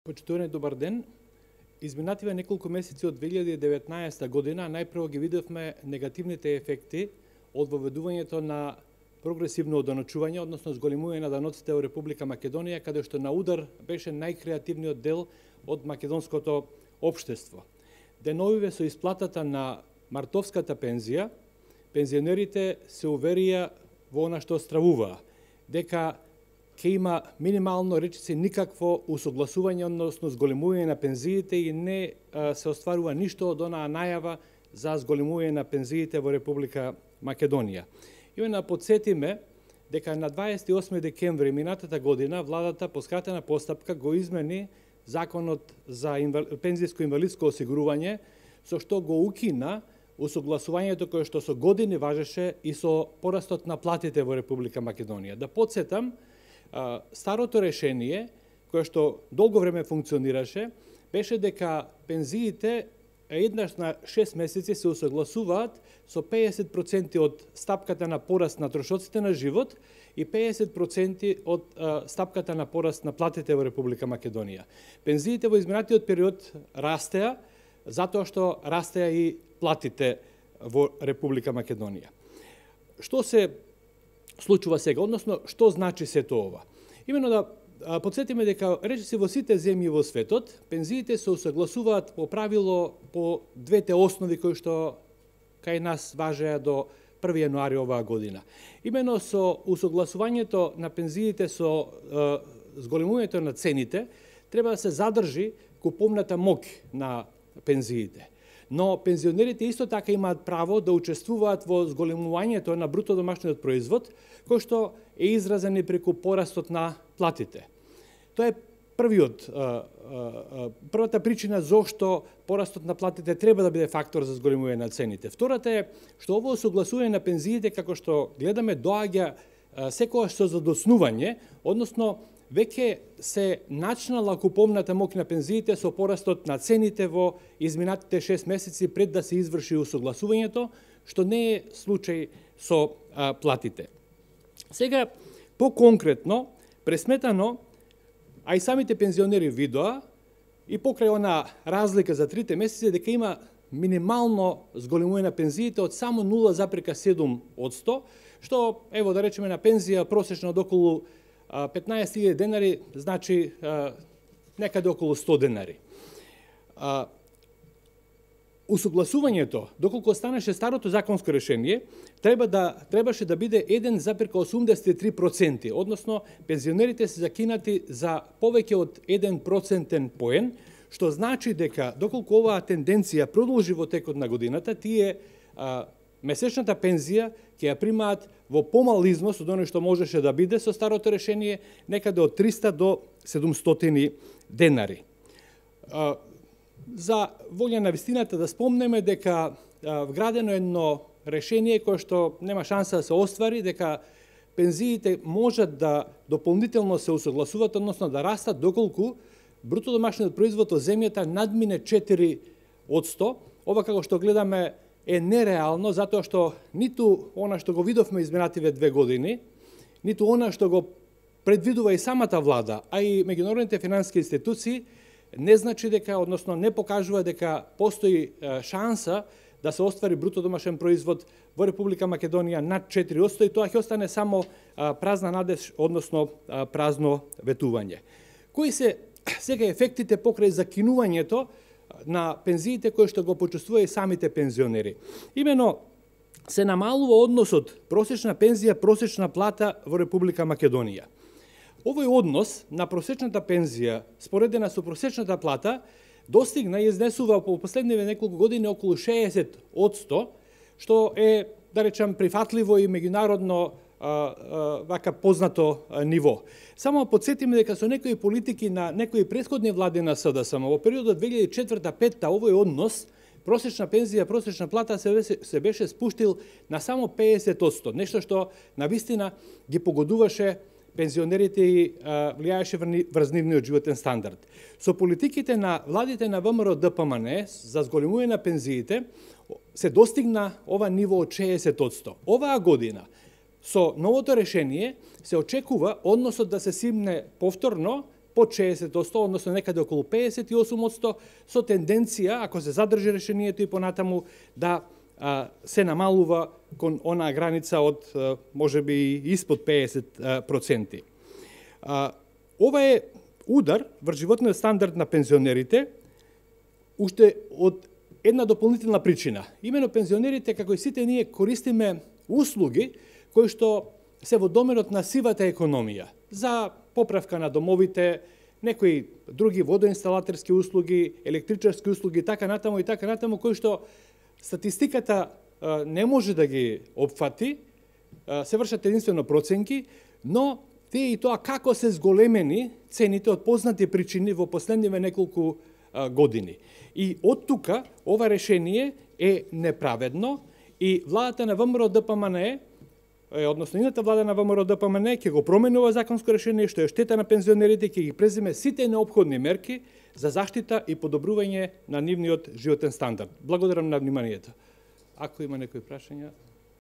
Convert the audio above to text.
Почитувани, добар ден. Изминативе неколку месеци од 2019 година најпрво ги видовме негативните ефекти од воведувањето на прогресивно одоночување, односно зголемување на даноците во Република Македонија, каде што на удар беше најкреативниот дел од македонското општество. Деновиве со исплатата на мартовската пензија, пензионерите се уверија во она што стравуваа, дека ќе има минимално речиси никакво усогласување, односно зголемување на пензиите и не се остварува ништо од онаа најава за зголемување на пензиите во Република Македонија. Именно подсетиме дека на 28 декември минатата година владата по скратена постапка го измени Законот за пензијско инвалидско осигурување, со што го укина усогласувањето кое што со години важеше и со порастот на платите во Република Македонија. Да подсетам, старото решение, кое што долго време функционираше, беше дека пензиите еднаш на 6 месеци се усогласуваат со 50% од стапката на пораст на трошоците на живот и 50% од стапката на пораст на платите во Република Македонија. Пензиите во изминатиот период растеа, затоа што растеа и платите во Република Македонија. Што се случува сега, односно што значи сето ова? Имено да подсетиме дека речиси во сите земји во светот, пензиите се усогласуваат по правило по двете основи кои што кај нас важеа до 1 јануари оваа година. Имено со усогласувањето на пензиите со зголемувањето на цените, треба да се задржи куповната моќ на пензиите. Но пензионерите исто така имаат право да учествуваат во зголемувањето на бруто домашниот производ, кој што е изразен и преку порастот на платите. Тоа е првата причина зошто порастот на платите треба да биде фактор за зголемување на цените. Втората е што ово согласување на пензиите, како што гледаме, доаѓа секогаш со задоснување, односно веќе се начнала куповната моќ на пензиите со порастот на цените во изминатите 6 месеци пред да се изврши усогласувањето, што не е случај со платите. Сега, по-конкретно, пресметано, а и самите пензионери видоа, и покрај она разлика за 3 месеци, дека има минимално зголемување на пензиите од само 0,7%, што, ево да речеме, на пензија просечно од околу 15.000 денари, значи некаде околу 100 денари. Усогласувањето, доколку станеше старото законско решение, требаше да биде 1,83%, односно пензионерите се закинати за повеќе од 1% поен, што значи дека доколку оваа тенденција продолжи во текот на годината, тие месечната пензија ќе ја примаат во помал износ од оној што можеше да биде со старото решение, некаде од 300 до 700 денари. За волја на вистината да спомнеме дека вградено едно решение кое што нема шанса да се оствари, дека пензиите можат да дополнително се усогласуваат, односно да растат доколку бруто домашниот производ од земјата надмине 4%. Ова како што гледаме е нереално, затоа што ниту она што го видовме изминативе 2 години, ниту она што го предвидува и самата влада, а и меѓународните финансиски институции, не значи дека, односно не покажува дека постои шанса да се оствари бруто домашен производ во Република Македонија над 4%, и тоа ќе остане само празна надеж, односно празно ветување. Кои се сега ефектите покрај закинувањето на пензиите кои што го почувствува и самите пензионери? Имено се намалува односот просечна пензија, просечна плата во Република Македонија. Овој однос на просечната пензија споредена со просечната плата достигна и изнесува по последниве неколку години околу 60%, што е, да речам, прифатливо и меѓународно вака познато ниво. Само подсетиме дека со некои политики на некои претходни влади на СДСМ во периодот 2004-2005 овој однос просечна пензија, просечна плата се беше спуштил на само 50%, нешто што навистина ги погодуваше пензионерите и влијаеше врз нивниот животен стандард. Со политиките на владите на ВМРО ДПМН за зголемување на пензиите се достигна ова ниво од 60%. Оваа година со новото решение се очекува односот да се симне повторно под 60%, односно некаде околу 58%, со тенденција, ако се задржи решението и понатаму, да се намалува кон онаа граница од, можеби, испод 50%. Ова е удар врз животниот стандард на пензионерите, уште од една дополнителна причина. Имено пензионерите, како и сите ние, користиме услуги кои што се во доменот на сивата економија, за поправка на домовите, некои други водоинсталаторски услуги, електричарски услуги, така натаму, кои што статистиката не може да ги опфати, се вршат единствено проценки, но тие и тоа како се зголемени цените од познати причини во последниве неколку години. И од тука ова решение е неправедно и владата на ВМРО-ДПМНЕ, односно ината влада на ВМРО-ДПМНЕ ќе го промени ова законско решение што е штета на пензионерите, ќе ги преземе сите неопходни мерки за заштита и подобрување на нивниот животен стандард. Благодарам на вниманието. Ако има некои прашања...